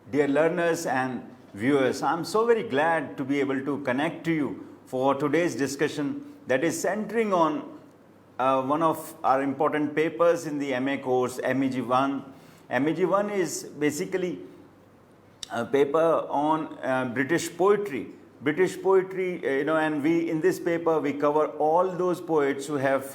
dear learners and viewers. I'm so very glad to be able to connect to you for today's discussion that is centering on one of our important papers in the MA course, MEG-01. MEG-01 is basically a paper on British poetry. British poetry, and we in this paper we cover all those poets who have,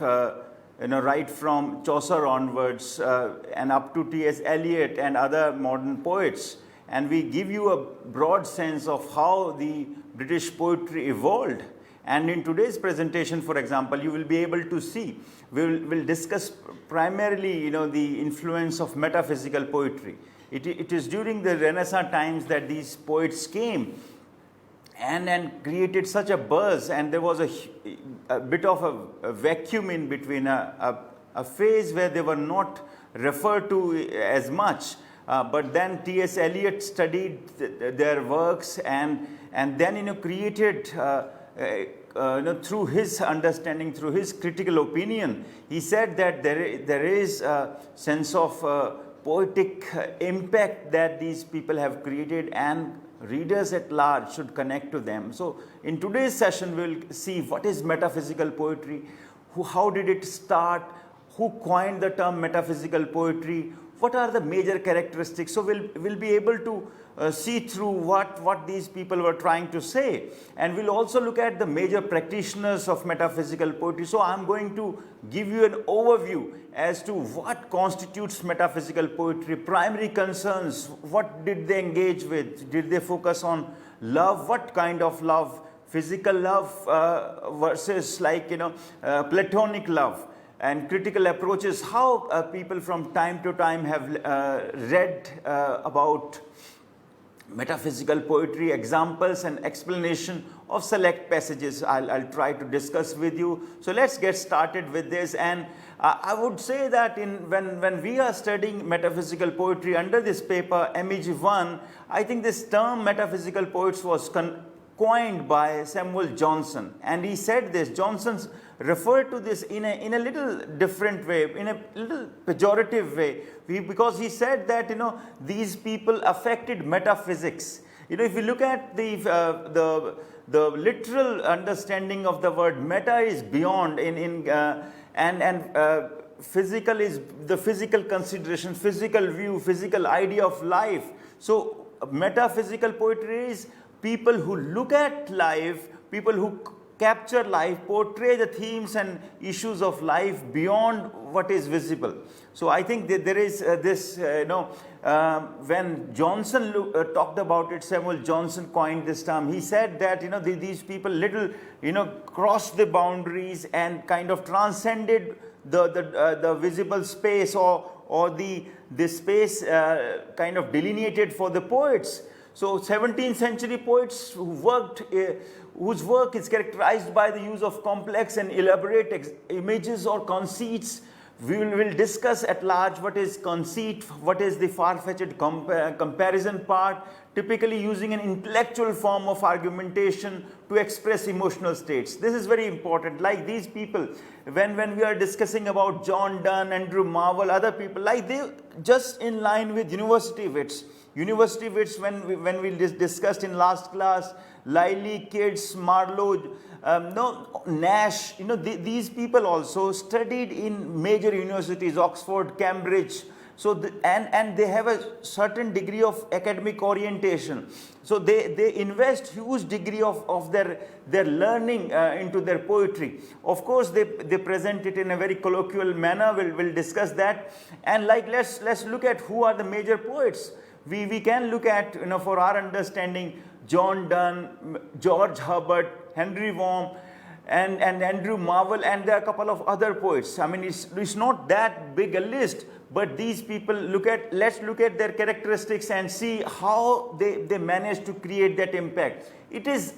right from Chaucer onwards and up to T.S. Eliot and other modern poets. And we give you a broad sense of how the British poetry evolved. And in today's presentation, for example, you will be able to see, we'll discuss primarily, the influence of metaphysical poetry. It is during the Renaissance times that these poets came and created such a buzz, and there was a bit of a vacuum in between, a phase where they were not referred to as much. But then T.S. Eliot studied their works and then created through his understanding, through his critical opinion, he said that there is a sense of poetic impact that these people have created, and readers at large should connect to them. So in today's session, we'll see what is metaphysical poetry, how did it start, who coined the term metaphysical poetry, what are the major characteristics. So we'll be able to see through what these people were trying to say. And we'll also look at the major practitioners of metaphysical poetry. So I'm going to give you an overview as to what constitutes metaphysical poetry, primary concerns, what did they engage with, did they focus on love, what kind of love, physical love versus platonic love, and critical approaches, how people from time to time have read about metaphysical poetry, examples and explanation of select passages I'll try to discuss with you. So let's get started with this. And I would say that when we are studying metaphysical poetry under this paper, MEG-01, I think this term metaphysical poets was coined by Samuel Johnson. And he said this, Johnson's referred to this in a little different way, in a little pejorative way, because he said that these people affected metaphysics. If you look at the literal understanding of the word meta is beyond, and physical is the physical consideration, physical view, physical idea of life. So metaphysical poetry is people who look at life, people who capture life, portray the themes and issues of life beyond what is visible. So I think that there is this, when Johnson talked about it, Samuel Johnson coined this term. He said that, these people crossed the boundaries and kind of transcended the visible space or the space kind of delineated for the poets. So 17th century poets whose work is characterized by the use of complex and elaborate images or conceits. We will discuss at large what is conceit, what is the far-fetched comparison part, typically using an intellectual form of argumentation to express emotional states. This is very important. Like these people, when we are discussing about John Donne, Andrew Marvell, other people, like they just in line with university wits. University wits, when we discussed in last class, Lyly, Keats, Marlowe, Nash, these people also studied in major universities, Oxford, Cambridge. So and they have a certain degree of academic orientation. So they invest huge degree of their learning into their poetry. Of course, they present it in a very colloquial manner. We'll discuss that. And let's look at who are the major poets. We can look at, for our understanding, John Donne, George Herbert, Henry Vaughan, and Andrew Marvell, and there are a couple of other poets. I mean, it's not that big a list, but these people, let's look at their characteristics and see how they managed to create that impact. It is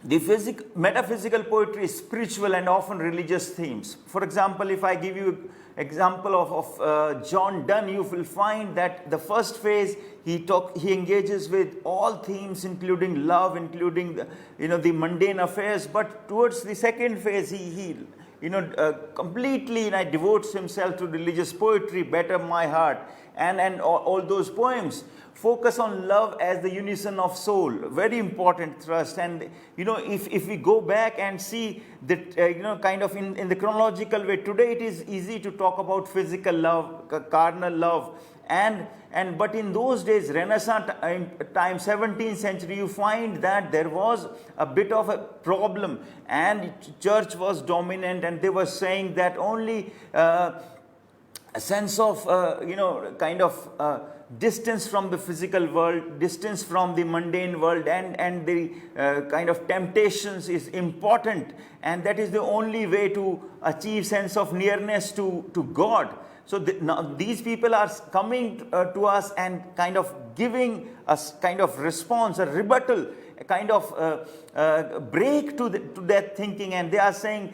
the metaphysical poetry is spiritual and often religious themes. For example, if I give you example of John Donne, you will find that the first phase he engages with all themes, including love, including the mundane affairs. But towards the second phase, he completely devotes himself to religious poetry, Better My Heart, and all those poems focus on love as the unison of soul, very important thrust. And if we go back and see that kind of in the chronological way, today it is easy to talk about physical love, carnal love, but in those days, Renaissance time, 17th century, you find that there was a bit of a problem, and church was dominant, and they were saying that only a sense of distance from the physical world, distance from the mundane world, and the kind of temptations is important, and that is the only way to achieve sense of nearness to God. So now these people are coming to us and kind of giving us kind of response, a rebuttal, a kind of break to that thinking, and they are saying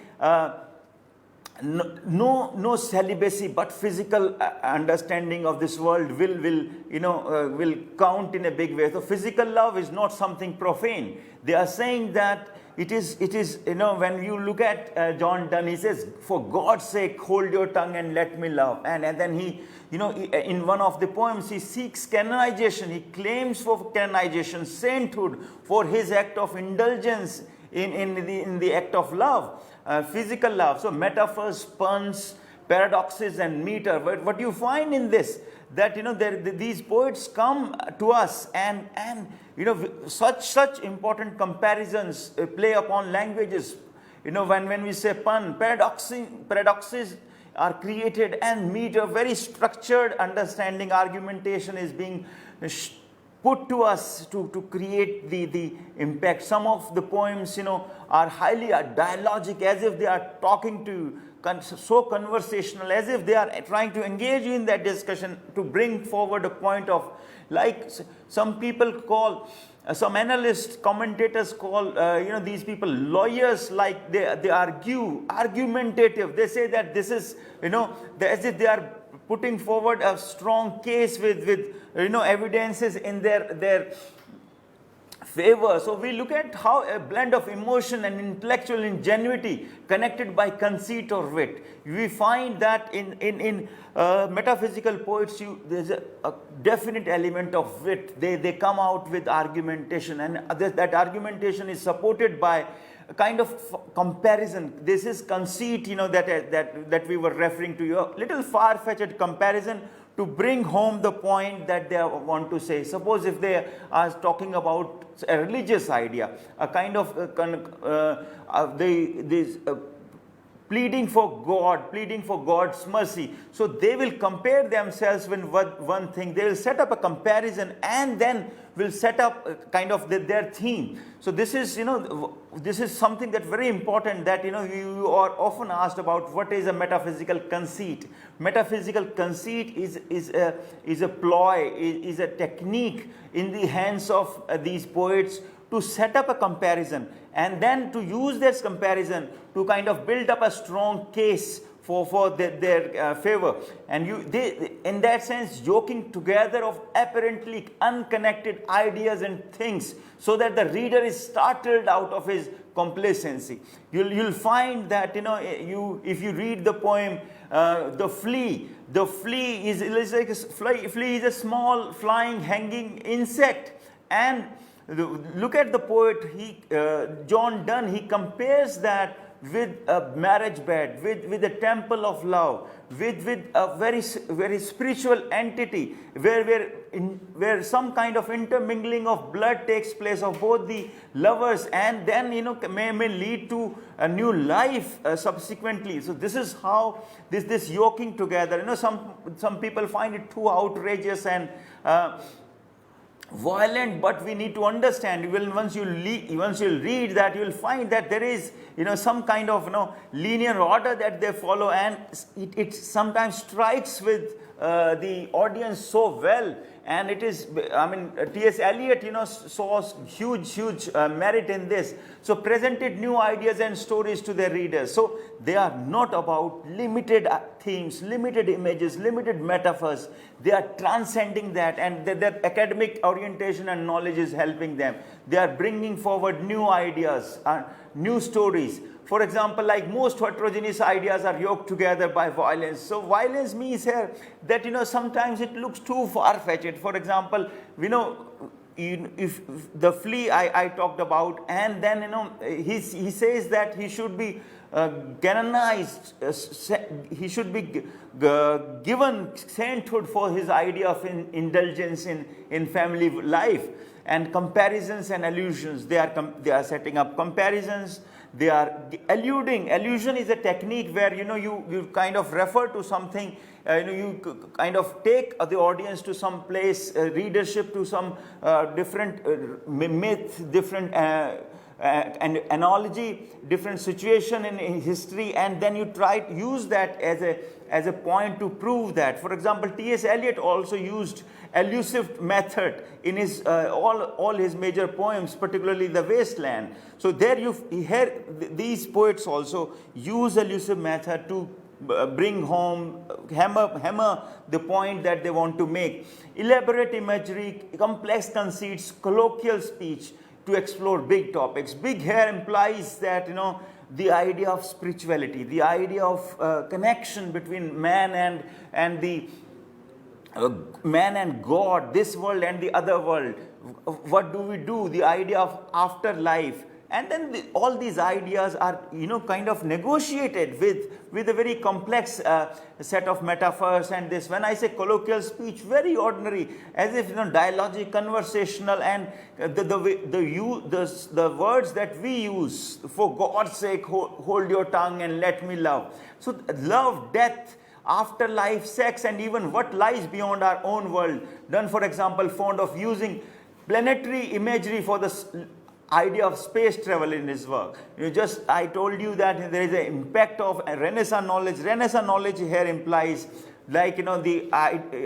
no celibacy, but physical understanding of this world will count in a big way. So physical love is not something profane. They are saying that it is when you look at John Donne, he says, for God's sake, hold your tongue and let me love. And then he, in one of the poems, he seeks canonization. He claims for canonization, sainthood, for his act of indulgence in the act of love, physical love. So metaphors, puns, paradoxes, and meter. But what you find in this, that these poets come to us and such important comparisons play upon languages. When we say pun, paradoxes are created, and meter, very structured understanding, argumentation is being put to us to create the impact. Some of the poems are highly dialogic, as if they are talking to you, so conversational, as if they are trying to engage you in that discussion to bring forward a point of, like some people call, some analysts, commentators call these people lawyers, like they argue, argumentative. They say that this is as if they are putting forward a strong case with evidences in their favor. So we look at how a blend of emotion and intellectual ingenuity connected by conceit or wit. We find that in metaphysical poets, there's a definite element of wit. They come out with argumentation, and that argumentation is supported by a kind of comparison. This is conceit, that we were referring to, a little far-fetched comparison to bring home the point that they want to say. Suppose if they are talking about a religious idea, a kind of pleading for God, pleading for God's mercy. So they will compare themselves with one thing. They will set up a comparison and then will set up kind of their theme. So this is, this is something that very important, that, you are often asked about what is a metaphysical conceit. Metaphysical conceit is a ploy, is a technique in the hands of these poets to set up a comparison, and then to use this comparison to kind of build up a strong case for their favor. And they, in that sense, joking together of apparently unconnected ideas and things, so that the reader is startled out of his complacency. You'll find that, if you read the poem, the flea is like a flea is a small flying hanging insect. And look at the poet, John Donne, he compares that with a marriage bed, with a temple of love, with a very spiritual entity, where some kind of intermingling of blood takes place of both the lovers, and then may lead to a new life subsequently. So this is how this yoking together. Some people find it too outrageous and violent, but we need to understand. Once you read that, you will find that there is some kind of linear order that they follow, and it sometimes strikes with the audience so well. And it is, T.S. Eliot saw huge merit in this. So presented new ideas and stories to their readers. So they are not about limited themes, limited images, limited metaphors. They are transcending that, and their academic orientation and knowledge is helping them. They are bringing forward new ideas, new stories. For example, like most heterogeneous ideas are yoked together by violence. So violence means here that, sometimes it looks too far-fetched. For example, if the flea I talked about, and then, he says that he should be canonized, he should be given sainthood for his idea of indulgence in family life. And comparisons and allusions, they are setting up comparisons. They are alluding. Allusion is a technique where, you kind of refer to something, you kind of take the audience to some place, readership to some different myth, different an analogy, different situation in history, and then you try to use that as a point to prove that. For example, T.S. Eliot also used elusive method in his all his major poems, particularly The Wasteland. So there you hear these poets also use elusive method to bring home, hammer the point that they want to make. Elaborate imagery, complex conceits, colloquial speech to explore big topics. Big here implies that, the idea of spirituality, the idea of connection between man and the man and God, this world and the other world. What do we do? The idea of afterlife. And then all these ideas are, kind of negotiated with a very complex set of metaphors. And this, when I say colloquial speech, very ordinary, as if, dialogic, conversational, and the words that we use, for God's sake, hold your tongue and let me love. So love, death, afterlife, sex, and even what lies beyond our own world. Done, for example, fond of using planetary imagery for the idea of space travel in his work. I told you that there is an impact of Renaissance knowledge. Renaissance knowledge here implies, like, the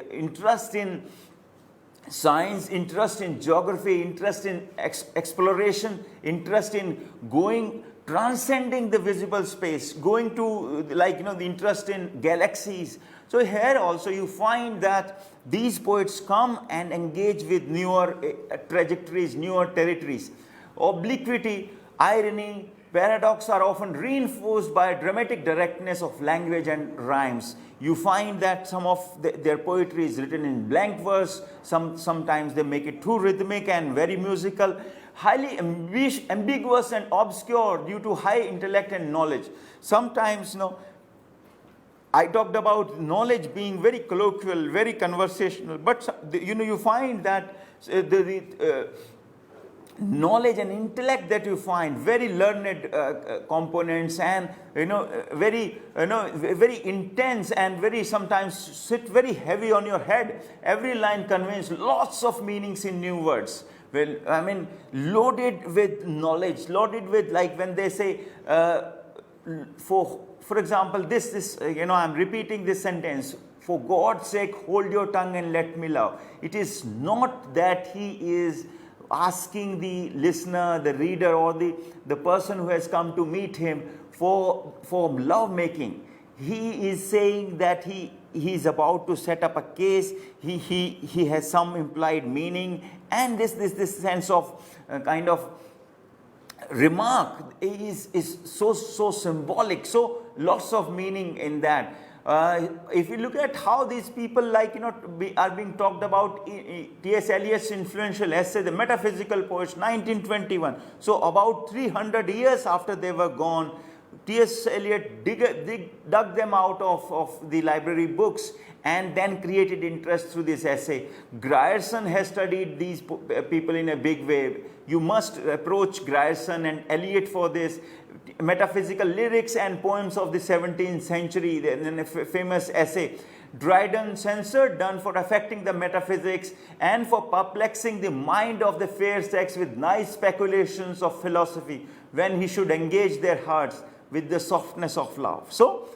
interest in science, interest in geography, interest in exploration, interest in transcending the visible space, going to, the interest in galaxies. So here also you find that these poets come and engage with newer trajectories, newer territories. Obliquity, irony, paradox are often reinforced by a dramatic directness of language and rhymes. You find that some of their poetry is written in blank verse, sometimes they make it too rhythmic and very musical, highly ambiguous and obscure due to high intellect and knowledge. Sometimes, I talked about knowledge being very colloquial, very conversational, but you find that knowledge and intellect that you find, very learned components, and very intense, and very sometimes sit very heavy on your head. Every line conveys lots of meanings in new words. Well, loaded with knowledge, loaded with, like when they say, for example, this I'm repeating this sentence. For God's sake, hold your tongue and let me love. It is not that he is asking the listener, the reader, or the person who has come to meet him for love making. He is saying that he is about to set up a case. He has some implied meaning, and this sense of kind of remark is so symbolic. So lots of meaning in that. If you look at how these people are being talked about, T.S. Eliot's influential essay, The Metaphysical Poets, 1921. So about 300 years after they were gone, T.S. Eliot dug them out of the library books and then created interest through this essay. Grierson has studied these people in a big way. You must approach Grierson and Eliot for this. Metaphysical lyrics and poems of the 17th century, then a famous essay. Dryden censored, done for affecting the metaphysics and for perplexing the mind of the fair sex with nice speculations of philosophy, when he should engage their hearts with the softness of love. So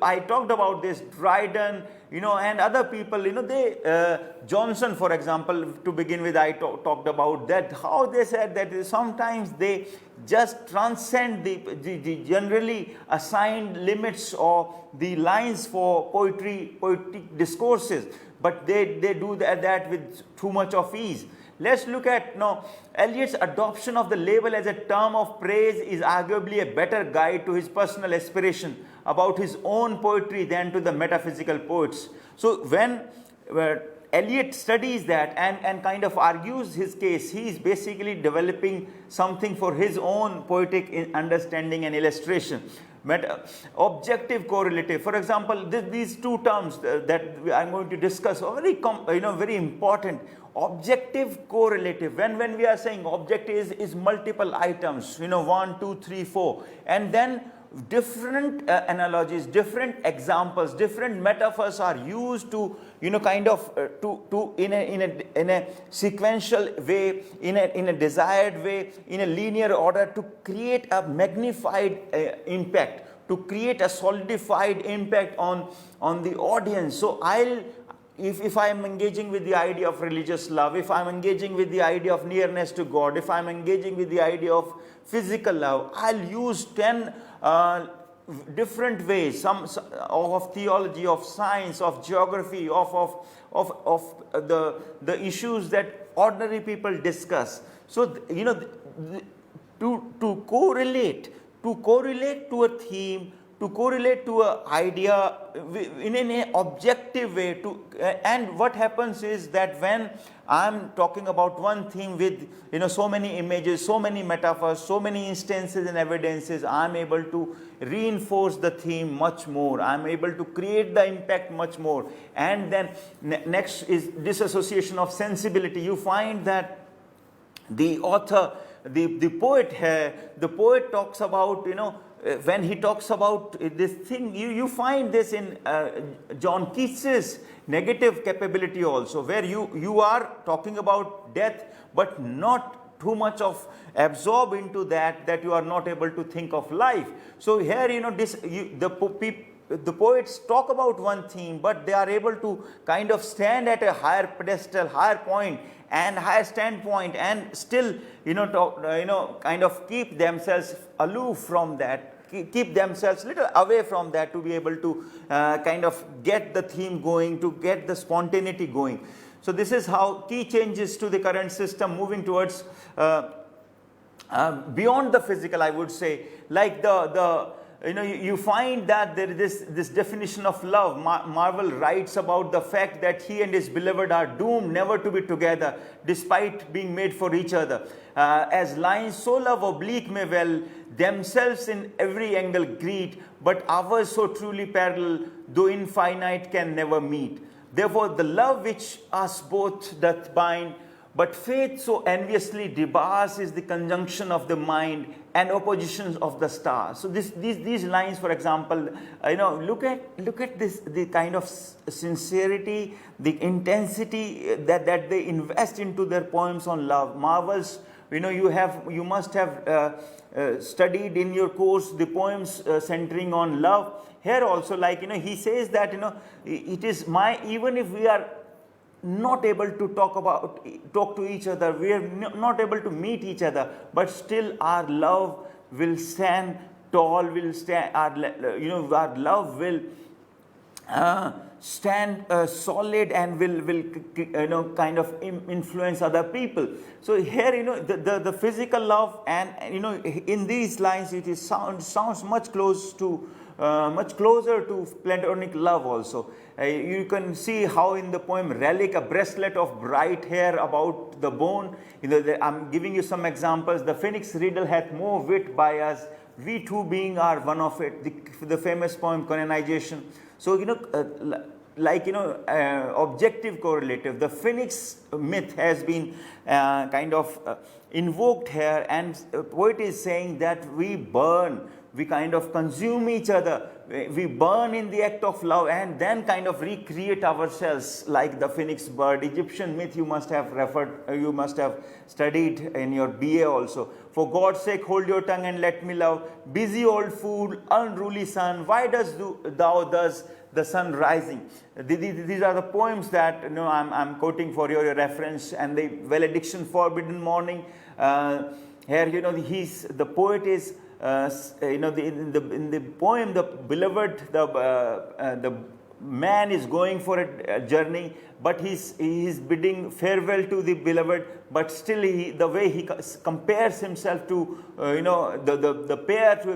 I talked about this, Dryden, and other people, they, Johnson, for example, to begin with, I talked about that, how they said that sometimes they just transcend the generally assigned limits or the lines for poetic discourses, but they do that with too much of ease. Let's look at Eliot's adoption of the label as a term of praise is arguably a better guide to his personal aspiration about his own poetry than to the metaphysical poets. So when Eliot studies that and kind of argues his case, he is basically developing something for his own poetic understanding and illustration. Objective correlative, for example, these two terms that I'm going to discuss are very important. Objective correlative, when we are saying objective is multiple items, 1, 2, 3, 4, and then different analogies, different examples, different metaphors are used to kind of in a sequential way, in a desired way, in a linear order, to create a magnified impact, to create a solidified impact on the audience. So if I am engaging with the idea of religious love, if I am engaging with the idea of nearness to God, if I am engaging with the idea of physical love, I'll use 10 different ways, some of theology, of science, of geography, of the issues that ordinary people discuss. So to correlate to a theme, to correlate to an idea in an objective way, and what happens is that when I'm talking about one theme with so many images, so many metaphors, so many instances and evidences, I'm able to reinforce the theme much more. I'm able to create the impact much more. And then next is disassociation of sensibility. You find that the author, the poet here, the poet talks about, when he talks about this thing, you find this in John Keats's negative capability also, where you are talking about death, but not too much of absorb into that you are not able to think of life. So here, the poets talk about one theme, but they are able to kind of stand at a higher pedestal, higher point, and higher standpoint, and still, kind of keep themselves aloof from that, keep themselves little away from that, to be able to kind of get the theme going, to get the spontaneity going. So this is how key changes to the current system, moving towards beyond the physical, I would say, like you find that there is this definition of love. Marvel writes about the fact that he and his beloved are doomed never to be together, despite being made for each other. As lines so love oblique may well themselves in every angle greet, but ours so truly parallel, though infinite, can never meet. Therefore the love which us both doth bind, but faith so enviously debars, is the conjunction of the mind and oppositions of the stars. So these lines, for example, look at this, the kind of sincerity, the intensity that they invest into their poems on love. Marvels, you must have studied in your course the poems centering on love. Here also, he says that it is even if we are not able to talk to each other, we are not able to meet each other, but still our love will stand tall, our love will stand solid, and will kind of influence other people. So here, the physical love, and in these lines it is sounds much closer to platonic love also. You can see how in the poem Relic, a breastlet of bright hair about the bone. I'm giving you some examples. The phoenix riddle hath more wit by us, we two being are one of it. The famous poem Canonization. So objective correlative, the phoenix myth has been kind of invoked here, and poet is saying that we burn we kind of consume each other, we burn in the act of love, and then kind of recreate ourselves like the phoenix bird. Egyptian myth you must have you must have studied in your BA also. For God's sake, hold your tongue and let me love. Busy old fool, unruly son, why does thou thus the sun rising? These are the poems that I'm quoting for your reference. And the valediction, forbidden morning. Here the poet is in the poem, the beloved, the man is going for a journey, but he's bidding farewell to the beloved, but still the way he compares himself to the pair to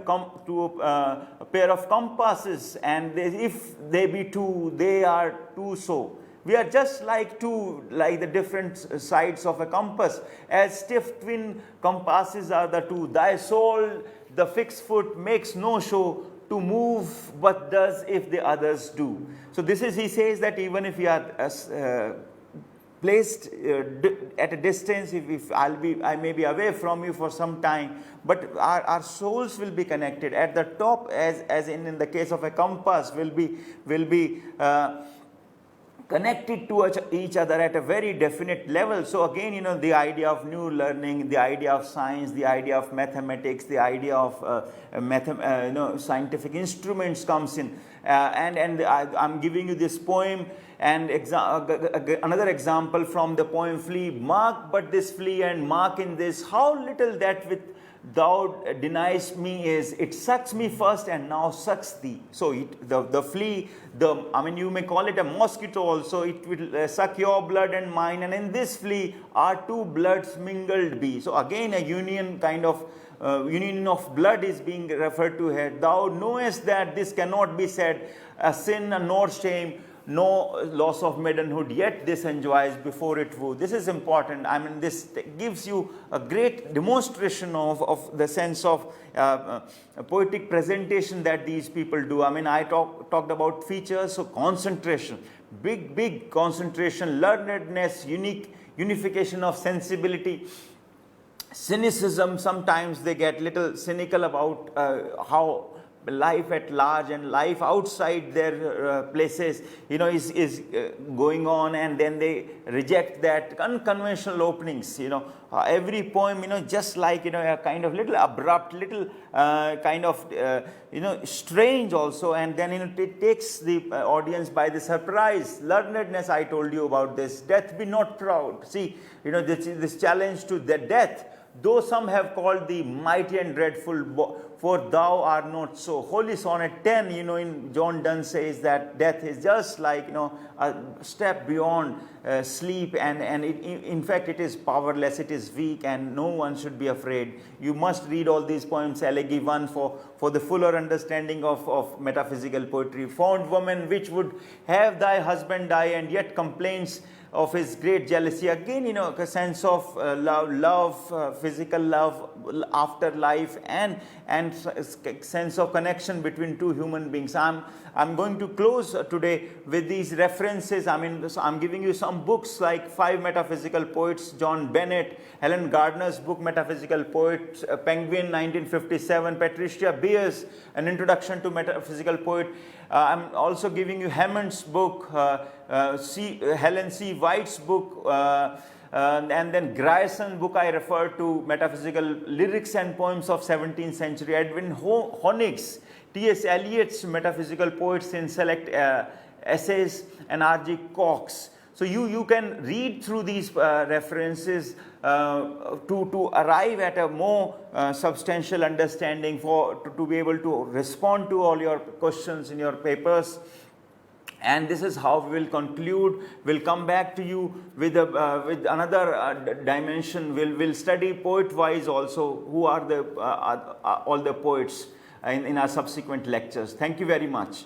a pair of compasses, and if they be two, they are two. So we are just like the different sides of a compass, as stiff twin compasses are the two. Thy soul, the fixed foot, makes no show to move, but does if the others do. So this is, he says that even if we are placed at a distance, if I may be away from you for some time, but our souls will be connected. At the top, as in the case of a compass, will be connected to each other at a very definite level. So again, the idea of new learning, the idea of science, the idea of mathematics, the idea of scientific instruments comes in. And I'm giving you this poem and another example from the poem Flea. Mark but this flea, and mark in this how little that with thou denies me is. It sucks me first and now sucks thee. So the flea, you may call it a mosquito also. It will suck your blood and mine, and in this flea are two bloods mingled be. So again a union union of blood is being referred to here. Thou knowest that this cannot be said, a sin nor shame, no loss of maidenhood, yet this enjoys before it woo. This is important. This gives you a great demonstration of the sense of poetic presentation that these people do. I talked about features, so concentration, big concentration, learnedness, unification of sensibility. Cynicism, sometimes they get little cynical about how life at large and life outside their places is going on, and then they reject that unconventional openings. Every poem just like a kind of little abrupt, little strange also, and then it takes the audience by the surprise. Learnedness, I told you about this. Death be not proud. See, this challenge to the death, though some have called thee mighty and dreadful, for thou art not so. Holy Sonnet 10, in John Donne says that death is just like, a step beyond sleep, and in fact it is powerless, it is weak, and no one should be afraid. You must read all these poems, Elegy 1, for the fuller understanding of metaphysical poetry. Fond woman, which would have thy husband die, and yet complains of his great jealousy. Again, a sense of love, physical love, afterlife, and sense of connection between two human beings. I'm going to close today with these references. So I'm giving you some books like 5 Metaphysical Poets, John Bennett, Helen Gardner's book Metaphysical Poets, Penguin 1957, Patricia Beers, An Introduction to Metaphysical Poet. I'm also giving you Hammond's book, Helen C. White's book, and then Greyerson's book I refer to, Metaphysical Lyrics and Poems of 17th Century, Edwin Honig's, T.S. Eliot's Metaphysical Poets in Select Essays, and R.G. Cox. So you can read through these references to arrive at a more substantial understanding to be able to respond to all your questions in your papers. And this is how we will conclude. We'll come back to you with another dimension. We'll study poet-wise also, who are all the poets in our subsequent lectures. Thank you very much.